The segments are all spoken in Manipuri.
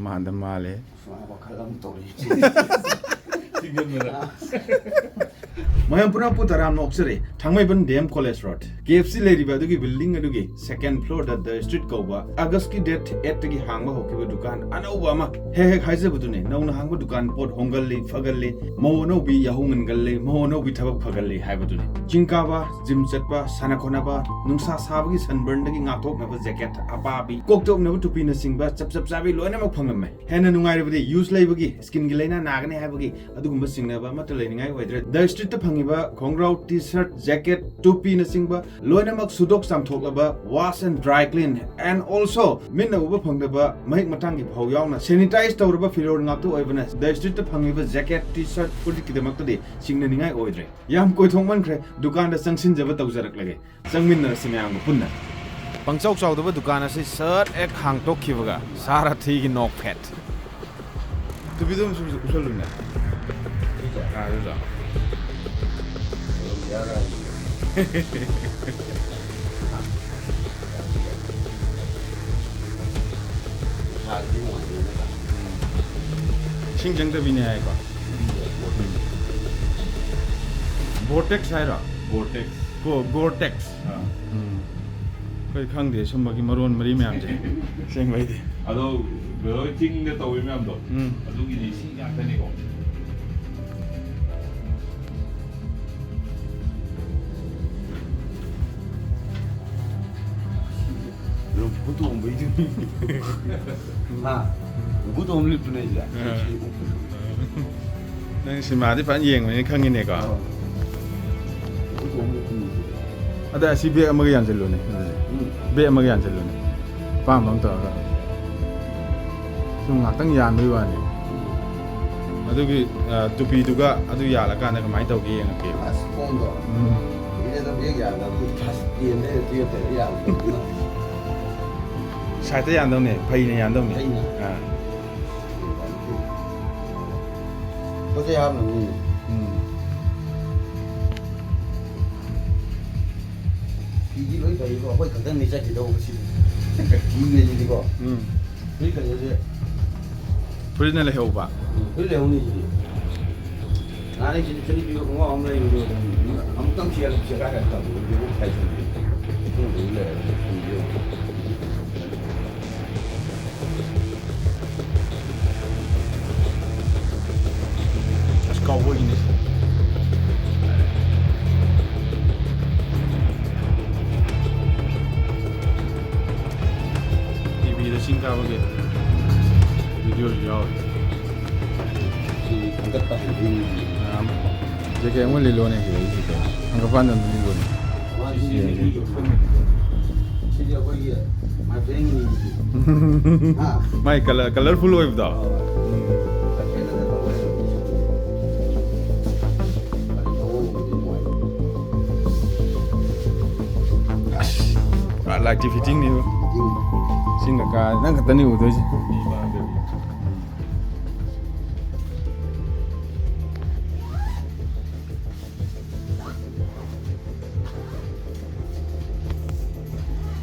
ꯃꯥꯟꯗ ꯃꯥꯜꯂꯦ ꯋꯥꯈꯜ ꯑꯃ ꯇꯧꯔꯤ ꯃꯌꯥꯝ ꯄꯨꯟꯅ ꯄꯨꯇꯔꯥꯝ ꯅꯣꯛꯆꯔꯦ Thangmeiband D M college road KFC ꯂꯩꯔꯤꯕ ꯑꯗꯨꯒꯤ ꯕꯤꯜꯗꯤꯡ ꯑꯗꯨꯒꯤ ꯁꯦꯀꯦꯟ ꯐ꯭ꯂꯣꯔꯗ ꯗ ꯁ꯭ꯇ꯭ꯔꯤꯠ ꯀꯧꯕ ꯑꯒꯁꯀꯤ ꯗꯦꯠ 8ꯇꯒꯤ ꯍꯥꯡꯕ ꯍꯧꯈꯤꯕ ꯗꯨꯀꯥꯟ ꯑꯅꯧꯕ ꯑꯃ ꯍꯦꯛ ꯍꯥꯏꯖꯕꯗꯨꯅꯦ ꯅꯧꯅ ꯍꯥꯡꯕ ꯗꯨꯀꯥꯟ ꯄꯣꯠ ꯍꯣꯡꯒꯜꯂꯤ ꯐꯒꯜꯂꯤ ꯃꯧ ꯑꯅꯧꯕꯤ ꯌꯥꯍꯧ ꯉꯟꯒꯜꯂꯤ ꯃꯧ ꯑꯅꯧꯕꯤ ꯊꯕꯛ ꯐꯒꯜꯂꯤ ꯍꯥꯏꯕꯗꯨꯅꯤ ꯆꯤꯡ ꯀꯥꯕ ꯖꯤꯝ ꯆꯠꯄ ꯁꯥꯟꯅ ꯈꯣꯠꯅꯕ ꯅꯨꯡꯁꯥ ꯁꯥꯕꯒꯤ ꯁꯟꯕꯔꯟꯗꯒꯤ ꯉꯥꯛꯊꯣꯛꯅꯕ ꯖꯦꯀꯦꯠ ꯑꯄꯥꯕꯤ ꯀꯣꯛꯇ ꯎꯞꯅꯕ ꯇꯨꯄꯤꯅꯆꯤꯡꯕ ꯆꯞ ꯆꯥꯕꯤ ꯂꯣꯏꯅꯃꯛ ꯐꯪꯂꯝꯃꯦ ꯍꯦꯟꯅ ꯅꯨꯡꯉꯥꯏꯔꯕꯗꯤ ꯌꯨꯁ ꯂꯩꯕꯒꯤ ꯁ꯭ꯀꯤꯟꯒꯤ ꯂꯥꯏꯅꯥ ꯅꯥꯒꯅꯤ ꯍꯥꯏꯕꯒꯤ ꯑꯗꯨꯒꯨꯝꯕ ꯆꯤꯡꯅꯕ ꯑꯃꯠꯇ ꯂꯩꯅꯤꯡꯉꯥꯏ ꯑꯣꯏꯗ꯭ꯔꯦ ꯗ ꯁ꯭ꯇ꯭ꯔꯤꯠꯇ ꯐꯪꯉꯤꯕ ꯈꯣꯡꯒ꯭ꯔꯥꯎ ꯇꯤ ꯁꯔꯠ ꯖꯦꯀꯦꯠ ꯇꯨꯄꯤꯅꯆꯤꯡꯕ ꯂꯣꯏꯅꯃꯛ ꯁꯨꯗꯣꯛ ꯆꯥꯝꯊꯣꯛꯂꯕ wash and dry clean and also ꯃꯤꯠꯅ ꯎꯕ ꯐꯪꯗꯕ ꯃꯍꯤꯛ ꯃꯇꯥꯡꯒꯤ ꯐꯥꯎ ꯌꯥꯎꯅ ꯁꯦꯅꯤꯇꯥꯏꯖ ꯇꯧꯔꯕ ꯐꯤꯔꯣꯜ ꯉꯥꯛꯇ ꯑꯣꯏꯕꯅ ꯗ ꯁ꯭ꯇ꯭ꯔꯤꯠꯇ ꯐꯪꯉꯤꯕ ꯖꯦꯀꯦꯠ ꯇꯤ ꯁꯔꯠ ꯐꯨꯔꯤꯠꯀꯤꯗꯃꯛꯇꯗꯤ ꯆꯤꯡꯅꯅꯤꯡꯉꯥꯏ ꯑꯣꯏꯗ꯭ꯔꯦ ꯌꯥꯝ ꯀꯣꯏꯊꯣꯛꯃꯟꯈ꯭ꯔꯦ ꯗꯨꯀꯥꯟꯗ ꯆꯪꯁꯤꯟꯖꯕ ꯇꯧꯖꯔꯛꯂꯒꯦ ꯆꯪꯃꯤꯟꯅꯔꯁꯤ ꯃꯌꯥꯝꯒ ꯄꯨꯟꯅ ꯄꯪꯆꯥꯎ ꯆꯥꯎꯗꯕ ꯗꯨꯀꯥꯟ ꯑꯁꯤ ꯁꯠ ꯍꯦꯛ ꯍꯥꯡꯇꯣꯛꯈꯤꯕꯒ ꯁꯥꯔꯊꯤꯒꯤ ꯅꯣꯛ ꯐꯦꯠ ꯇꯨꯄꯤꯗꯨꯝ ꯎꯁꯜꯂꯨꯅꯦ ꯑꯗꯨꯗ ꯏꯁꯤꯡ ꯆꯪꯗꯕꯤꯅꯦ ꯍꯥꯏꯀꯣ ꯕꯣꯔꯇꯦꯛꯁ ꯍꯥꯏꯔꯣ ꯒꯣꯔꯇꯦꯛꯁ ꯑꯩꯈꯣꯏ ꯈꯪꯗꯦ ꯁꯨꯝꯕꯒꯤ ꯃꯔꯣꯟ ꯃꯔꯤ ꯃꯌꯥꯝꯁꯦ ꯑꯁꯦꯡꯕꯩꯗꯤ ꯑꯗꯣ ꯕ꯭ꯔꯗꯔ ꯆꯤꯡꯗ ꯇꯧꯔꯤ ꯃꯌꯥꯝꯗꯣ ꯑꯗꯨꯒꯤꯗꯤ ꯁꯤ ꯉꯥꯛꯇꯅꯤꯀꯣ 부동부이지. 아, 부동을 보내지. ꯅꯪ ꯁꯤꯃꯥꯗꯤ ꯐꯖꯅ ꯌꯦꯡꯕꯅꯤꯅ ꯈꯪꯉꯤꯅꯦꯀꯣ ꯑꯗ ꯑꯁꯤ ꯕꯦꯛ ꯑꯃꯒ ꯌꯥꯟꯁꯤꯜꯂꯨꯅꯦ ꯕꯦꯛ ꯑꯃꯒ ꯌꯥꯟꯁꯤꯜꯂꯨꯅꯦ ꯑꯄꯥꯝꯕ ꯑꯃ ꯇꯧꯔꯒ ꯁꯨꯝ ꯉꯥꯛꯇꯪ ꯌꯥꯟꯕꯒꯤ ꯋꯥꯅꯤ ꯑꯗꯨꯒꯤ ꯇꯨꯄꯤꯗꯨꯒ ꯑꯗꯨ ꯌꯥꯜꯂꯀꯥꯟꯗ ꯀꯃꯥꯏꯅ ꯇꯧꯒꯦ ꯌꯦꯡꯉꯛꯀꯦ ꯁ꯭ꯄꯣꯟꯗꯣ 이래서 백 ꯌꯥꯜꯂꯒ 다시 뒤에 뒤에 ꯌꯥꯜꯂꯒ ꯁꯥꯏꯠꯇ ꯌꯥꯟꯗꯧꯅꯦ ꯐꯩꯅ ꯌꯥꯟꯗꯧꯅꯦ ꯐꯩꯅ 어제 하면 이게 왜 이거 거의 가장 내자 기도 없이 이게 이거 그러니까 이제 프리는 레오바 그래 오늘이 나는 진짜 저리 비고 공화 없는 이거 아무튼 피하고 피하겠다고 이거 해야지 그럼 원래 cowboy-ine TV에서 신가하게 비디오를 요 안갔다 제게 뭘 릴로네 이게 한거 봤는데 릴로네 진짜 거기 마트행이 마이 colorful 오이브다 라이트 피팅 니 싱가가 난 갖다 니고 되지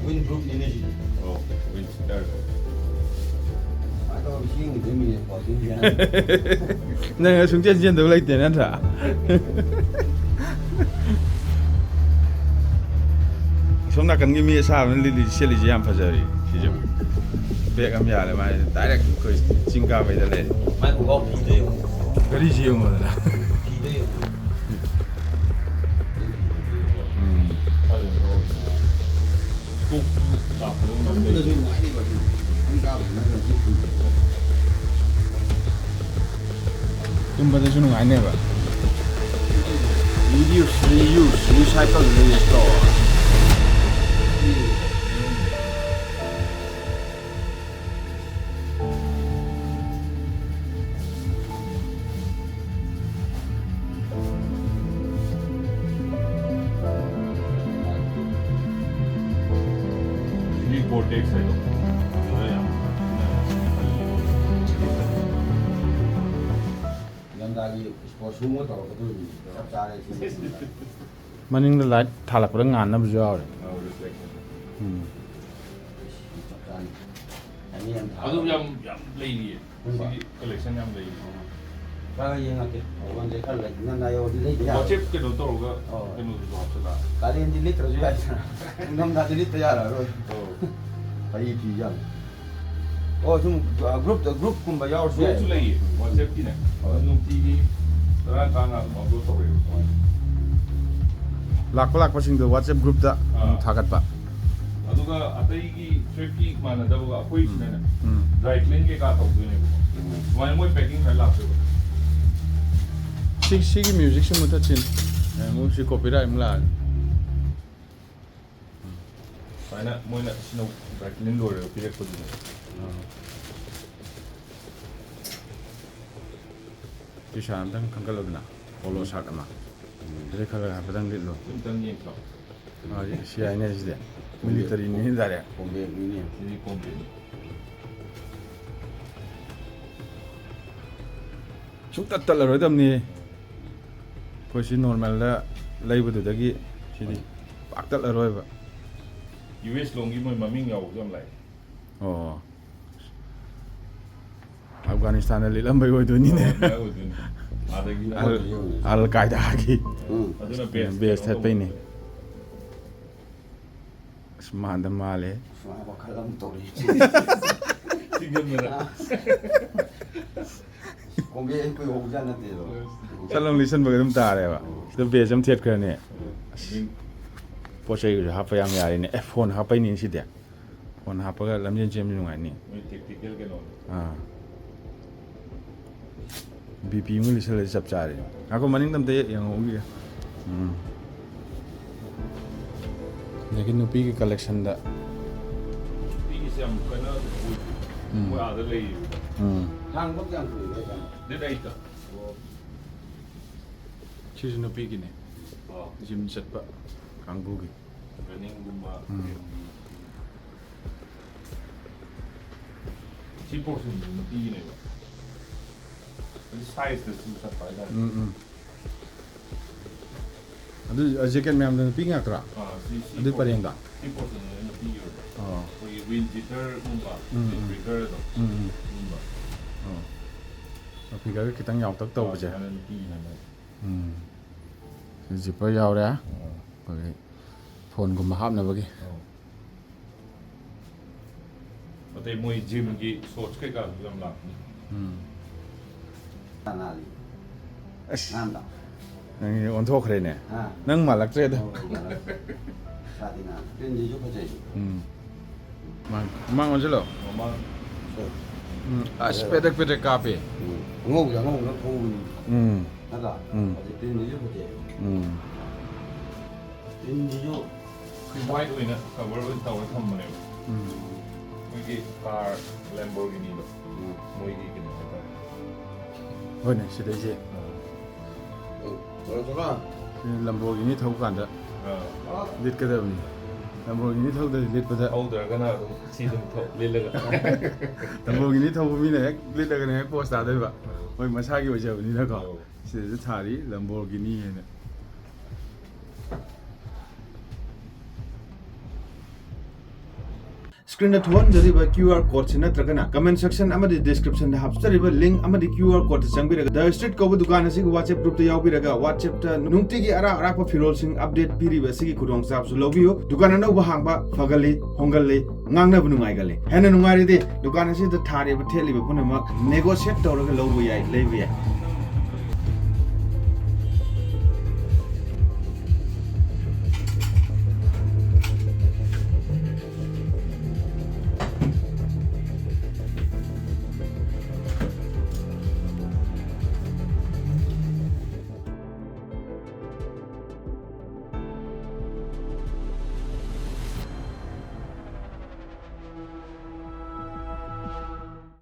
윈 그룹 에너지 윈스타일 아까 시행이 되면 어딘지 내가 중재지연 너 라이트 내한다 ꯁꯣꯝ ꯅꯥꯀꯟꯒꯤ ꯃꯤ ꯑꯁꯥꯕꯅ ꯂꯤꯂꯤ ꯁꯦꯠꯂꯤꯁꯤ ꯌꯥꯝ ꯐꯖꯔꯤ ꯁꯤꯁꯨ ꯕꯦꯛ ꯑꯃ ꯌꯥꯜꯂꯦ ꯃꯥꯁꯦ ꯗꯥꯏꯔꯦꯛ ꯑꯩꯈꯣꯏ ꯆꯤꯡ ꯀꯥꯕꯩꯗ ꯂꯩꯔꯦ ꯃꯥꯏ ꯈꯣꯡꯒ꯭ꯔꯥꯎ ꯐꯤꯗ ꯌꯦꯡꯉꯨ ꯒꯥꯔꯤꯁꯤ ꯌꯦꯡꯉꯣꯗꯅ ꯐꯤꯗ ꯌꯦꯡꯉꯨ ꯆꯪꯕꯗꯁꯨ ꯅꯨꯡꯉꯥꯏꯔꯤꯕ ꯆꯤꯡ ꯀꯥꯕ ꯅꯠꯇ꯭ꯔꯒ ꯇꯨꯝꯕꯗꯁꯨ ꯅꯨꯡꯉꯥꯏꯅꯦꯕ reuse recycle restore 이 vortex है तो 연락이 스포츠 뭐 떨어져도 ꯆꯞ ꯆꯥꯔꯦ ꯃꯅꯤꯡꯗ ꯂꯥꯏꯠ ꯊꯥꯜꯂꯛꯄꯗ ꯉꯥꯟꯅꯕꯁꯨ ꯌꯥꯎꯔꯦ ꯆꯞ ꯆꯥꯔꯦ นี่ยัง ꯑꯗꯨ ꯌꯥꯝ ꯂꯩꯔꯤꯌꯦ ꯁꯤꯒꯤ ꯀꯂꯦꯛꯁꯟ ꯌꯥꯝ ꯂꯩꯔꯤ ꯈꯔ ꯌꯦꯡꯉꯛꯀꯦ ꯋꯥꯟꯗꯦ ꯈꯔ ꯂꯩ ꯅꯟꯗꯥꯏꯗꯤ ꯂꯩꯕ ꯌꯥꯔꯣꯏ ꯋꯥꯆꯦꯞ ꯀꯩꯅꯣ ꯇꯧꯔꯒ ꯀꯩꯅꯣꯗꯨꯁꯨ ꯍꯥꯞꯆꯜꯂ ꯀꯥꯂꯦꯟꯗꯤ ꯂꯤꯠꯇ꯭ꯔꯁꯨ ꯌꯥꯏꯗꯅ ꯏꯪꯊꯝꯊꯥꯗꯤ ꯂꯤꯠꯄ ꯌꯥꯔꯔꯣꯏ ꯑꯩ ꯐꯤ ꯌꯥꯝ ꯑꯣ ꯁꯨꯝ ꯒ꯭ꯔꯨꯞꯀꯨꯝꯕ ꯌꯥꯎꯔꯁꯨ ꯌꯥꯏ ꯒ꯭ꯔꯨꯞꯁꯨ ꯂꯩꯌꯦ ꯋꯥꯆꯦꯞꯀꯤꯅꯦ ꯅꯨꯡꯇꯤꯒꯤ ꯇꯔꯥ ꯑꯗꯨꯝ ꯑꯞꯂꯣꯗ ꯇꯧꯔꯦꯕ ꯂꯥꯛꯄꯁꯤꯡꯗꯣ ꯋꯥꯆꯦꯞ ꯒ꯭ꯔꯨꯞꯇ ꯊꯥꯒꯠꯄ ꯑꯗꯨꯒ ꯑꯇꯩꯒꯤ ꯊ꯭ꯔꯤꯐꯀꯤ ꯃꯥꯟꯅꯗꯕꯒ ꯑꯩꯈꯣꯏꯁꯤꯅꯅꯦ ꯗ꯭ꯔꯥꯏ ꯀ꯭ꯂꯤꯟ ꯀꯩꯀꯥ ꯇꯧꯗꯣꯏꯅꯦꯕꯀꯣ ꯁꯨꯃꯥꯏꯅ ꯃꯣꯏ ꯄꯦꯛꯀꯤꯡ ꯈꯔ ꯂꯥꯛꯇꯣꯏꯕ ꯁꯤꯒꯤ ꯃ꯭ꯌꯨꯖꯤꯛꯁꯤ ꯃꯨꯊꯠꯁꯤꯅꯤ ꯑꯃꯨꯛ ꯁꯤ ꯀꯣꯄꯤꯔꯥꯏꯠ ꯑꯃꯨꯛ ꯂꯥꯛꯑꯅꯤ ꯁꯨꯃꯥꯏꯅ ꯃꯣꯏꯅ ꯁꯤꯅ ꯗ꯭ꯔꯥꯏ ꯀ꯭ꯂꯤꯟ ꯂꯣꯏꯔꯒ ꯄꯤꯔꯛꯄꯗꯨꯅꯦ ꯇꯤ ꯁꯥꯔꯠ ꯑꯝꯇꯪ ꯈꯟꯒꯠꯂꯨꯗꯅ ꯄꯣꯂꯣ ꯁꯥꯔꯠ ꯑꯃ ꯑꯗꯩ ꯈꯔ ꯍꯥꯏꯐꯦꯠꯇꯪ ꯂꯤꯠꯂꯨ ꯑꯝꯇꯪ ꯌꯦꯡꯁꯤꯂꯣ ꯁꯤ ꯍꯥꯏꯅꯦ ꯁꯤꯗꯤ ꯃꯤꯂꯤꯇꯔꯤꯅꯤ ꯗꯥꯏꯔꯦꯛ ꯀꯣꯝꯕꯦꯛꯅꯤꯅꯦ ꯁꯤꯗꯤ ꯀꯣꯝꯄ꯭ꯂꯦꯠꯅꯤ ꯁꯨꯡꯇꯠ ꯇꯠꯂꯔꯣꯏꯗꯕꯅꯤ ꯑꯩꯈꯣꯏ ꯁꯤ ꯅꯣꯔꯃꯦꯜꯗ ꯂꯩꯕꯗꯨꯗꯒꯤ ꯁꯤꯗꯤ ꯄꯥꯛ ꯇꯠꯂꯔꯣꯏꯕ ꯌꯨ ꯑꯦꯁ ꯂꯣꯝꯒꯤ ꯃꯣꯏ ꯃꯃꯤꯡ ꯌꯥꯎꯕꯁꯨ ꯌꯥꯝ ꯂꯥꯛꯑꯦ ꯑꯣ ꯑꯐꯒꯥꯅꯤꯁꯇꯥꯟꯗ ꯂꯤꯠꯂꯝꯕꯩ ꯑꯣꯏꯗꯣꯏꯅꯤꯅꯦ ꯑꯗꯒꯤ ꯑꯜ ꯀꯥꯏꯗꯥꯒꯤ ꯑꯗꯨꯅ ꯕꯦꯁ ꯊꯦꯠꯄꯩꯅꯤ ꯑꯁ ꯃꯥꯟꯗ ꯃꯥꯜꯂꯦ ꯁꯨꯃꯥꯏꯅ ꯋꯥꯈꯜ ꯑꯃ ꯇꯧꯔꯤ ꯀꯣꯝꯕꯦꯛ ꯑꯩ ꯀꯨꯏꯍꯧꯕꯖꯥꯠ ꯅꯠꯇꯦꯗꯣ ꯆꯠꯂꯝ ꯂꯤꯁꯟꯕꯒ ꯑꯗꯨꯝ ꯇꯥꯔꯦꯕ ꯁꯤꯗ ꯕꯦꯁ ꯑꯃ ꯊꯦꯠꯈ꯭ꯔꯅꯤ ꯄꯣꯠ ꯆꯩꯒꯁꯨ ꯍꯥꯞꯄ ꯌꯥꯝ ꯌꯥꯔꯤꯅꯦ ꯐꯣꯟ ꯍꯥꯞꯄꯩꯅꯤ ꯁꯤꯗꯤ ꯐꯣꯟ ꯍꯥꯞꯄꯒ ꯂꯝꯖꯦꯟ ꯆꯦꯟꯕ ꯅꯨꯡꯉꯥꯏꯅꯤ ꯃꯣꯏ ꯇꯦꯛꯇꯤꯀꯦꯜ ꯀꯩꯅꯣ ꯕꯤ ꯄꯤ ꯑꯃꯒ ꯂꯤꯁꯜꯂꯗꯤ ꯆꯞ ꯆꯥꯔꯦ ꯉꯥꯏꯈꯣ ꯃꯅꯤꯡꯗ ꯑꯝꯇ ꯌꯦꯡꯍꯧꯈꯤꯒꯦ ꯑꯗꯒꯤ ꯅꯨꯄꯤꯒꯤ ꯀꯂꯦꯛꯁꯟꯗ ꯅꯨꯄꯤꯒꯤꯁꯦ ꯌꯥꯝ ꯀꯟꯅ ꯃꯣꯏ ꯑꯥꯗ ꯂꯩꯌꯦꯕ ꯍꯥꯡꯕ ꯀꯌꯥꯝ ꯀꯨꯏꯔꯦ ꯗꯦꯠ 8ꯇ ꯁꯤꯁꯨ ꯅꯨꯄꯤꯒꯤꯅꯦ ꯖꯤꯝ ꯆꯠꯄ ꯀꯥꯡꯕꯨꯒꯤ ꯔꯟꯅꯤꯡꯒꯨꯝꯕ ꯁꯤ ꯄꯣꯔꯁꯟꯁꯤ ꯅꯨꯄꯤꯒꯤꯅꯦꯕ ꯁꯥꯏꯖꯇꯁꯨ ꯆꯠꯄ ꯍꯥꯏꯇꯥꯔꯦ ꯑꯗꯨ ꯖꯦꯀꯦꯠ ꯃꯌꯥꯝꯗꯣ ꯅꯨꯄꯤ ꯉꯥꯛꯇ꯭ꯔꯥ ꯑꯗꯨ ꯄꯔꯦꯡꯗ ꯁꯤ ꯄꯣꯔꯁꯟꯁꯤꯅ ꯅꯨꯄꯤꯒꯤ ꯑꯣꯏꯕ ꯑꯩꯈꯣꯏꯒꯤ ꯋꯤꯟ ꯖꯤꯇꯔꯒꯨꯝꯕ ꯕ꯭ꯔꯦꯀꯔꯗꯣ ꯑꯗꯨꯒꯨꯝꯕ ꯐꯤꯒꯔꯒ ꯈꯤꯇꯪ ꯌꯥꯎꯇꯛ ꯇꯧꯕꯁꯦ ꯅꯨꯄꯤꯒꯤ ꯍꯥꯏꯅ ꯖꯤꯞꯄꯔ ꯌꯥꯎꯔꯦ ꯑꯩꯈꯣꯏꯒꯤ ꯐꯣꯟꯒꯨꯝꯕ ꯍꯥꯞꯅꯕꯒꯤ ꯑꯇꯩ ꯃꯣꯏ ꯖꯤꯝꯒꯤ ꯁꯣर्ट्स ꯀꯩꯀꯥꯁꯨ ꯌꯥꯝ ꯂꯥꯛꯄꯅꯤ ꯑꯁ ꯅꯪ ꯑꯣꯟꯊꯣꯛꯈ꯭ꯔꯦꯅꯦ ꯅꯪ ꯃꯥꯜꯂꯛꯇ꯭ꯔꯦꯗ ꯄ꯭ꯔꯤꯟꯁꯤꯁꯨ ꯐꯖꯩ ꯃꯃꯥꯡ ꯑꯣꯟꯁꯤꯜꯂꯣ ꯃꯃꯥꯡ ꯑꯁ ꯄꯦꯗꯛ ꯀꯥꯞꯄꯦ ꯑꯉꯧꯕꯗ ꯊꯧꯕꯅꯤ ꯅꯠꯇ꯭ꯔꯥ ꯑꯗꯩ ꯄ꯭ꯔꯤꯟꯁꯤꯁꯨ ꯐꯖꯩ ꯄ꯭ꯔꯤꯟꯁꯤꯁꯨ ꯋꯥꯏꯠ ꯑꯣꯏꯅ ꯀꯚꯔ ꯑꯣꯏꯅ ꯇꯧꯔ ꯊꯝꯕꯅꯦꯕ ꯑꯩꯈꯣꯏꯒꯤ ꯀꯥꯔ ꯂꯦꯝꯕꯣꯔꯒꯤꯅꯤꯗꯣ ꯃꯣꯏꯒꯤ ꯀꯩꯅꯣ ꯍꯥꯏꯇꯥꯔꯦ ꯍꯣꯏꯅꯦ ꯁꯤꯗꯩꯁꯦ ꯂꯝꯕꯣꯔꯒꯤꯅꯤ ꯊꯧꯕ ꯀꯥꯟꯗ ꯂꯤꯠꯀꯗꯕꯅꯤ ꯂꯝꯕꯣꯔꯒꯤꯅꯤ ꯊꯧꯗ꯭ꯔꯗꯤ ꯂꯤꯠꯄꯗ ꯍꯧꯗ꯭ꯔꯒꯅ ꯑꯗꯨꯝ ꯁꯤ ꯑꯗꯨꯝ ꯂꯤꯠꯂꯒ ꯂꯝꯕꯣꯔꯒꯤꯅꯤ ꯊꯧꯕ ꯃꯤꯅ ꯍꯦꯛ ꯂꯤꯠꯂꯒꯅ ꯍꯦꯛ ꯄꯣꯁ ꯇꯥꯗꯣꯏꯕ ꯃꯣꯏ ꯃꯁꯥꯒꯤ ꯑꯣꯏꯖꯕꯅꯤꯅꯀꯣ ꯁꯤꯗꯁꯨ ꯊꯥꯔꯤ ꯂꯝꯕꯣꯔꯒꯤꯅꯤ ꯍꯥꯏꯅ ꯁ꯭ꯀ꯭ꯔꯤꯟꯗ ꯊꯣꯛꯍꯟꯖꯔꯤꯕ QR ꯀꯣꯗꯁꯤ ꯅꯠꯇ꯭ꯔꯒꯅ ꯀꯃꯦꯟ ꯁꯦꯛꯁꯟ ꯑꯃꯗꯤ ꯗꯤꯁꯀ꯭ꯔꯤꯞꯁꯟꯗ ꯍꯥꯞꯆꯔꯤꯕ ꯂꯤꯡꯛ ꯑꯃꯗꯤ QR ꯀꯣꯗꯇ ꯆꯪꯕꯤꯔꯒ ꯗ ꯁ꯭ꯇ꯭ꯔꯤꯠ ꯀꯧꯕ ꯗꯨꯀꯥꯟ ꯑꯁꯤꯒꯤ ꯋꯥꯆꯦꯞ ꯒ꯭ꯔꯨꯞꯇ ꯌꯥꯎꯕꯤꯔꯒ ꯋꯥꯆꯦꯞꯇ ꯅꯨꯡꯇꯤꯒꯤ ꯑꯔꯥꯛꯄ ꯐꯤꯔꯣꯜꯁꯤꯡ ꯑꯞꯗꯦꯠ ꯄꯤꯔꯤꯕ ꯑꯁꯤꯒꯤ ꯈꯨꯗꯣꯡꯆꯥꯕꯁꯨ ꯂꯧꯕꯤꯌꯨ ꯗꯨꯀꯥꯟ ꯑꯅꯧꯕ ꯍꯥꯡꯕ ꯐꯒꯜꯂꯤ ꯍꯣꯡꯒꯜꯂꯤ ꯉꯥꯡꯅꯕ ꯅꯨꯡꯉꯥꯏꯒꯜꯂꯤ ꯍꯦꯟꯅ ꯅꯨꯡꯉꯥꯏꯔꯤꯗꯤ ꯗꯨꯀꯥꯟ ꯑꯁꯤꯗ ꯊꯥꯔꯤꯕ ꯊꯦꯠꯂꯤꯕ ꯄꯨꯝꯅꯃꯛ ꯅꯦꯒꯣꯁꯤꯌꯦꯠ ꯇꯧꯔꯒ ꯂꯧꯕ ꯌꯥꯏ ꯂꯩꯕ ꯌꯥꯏ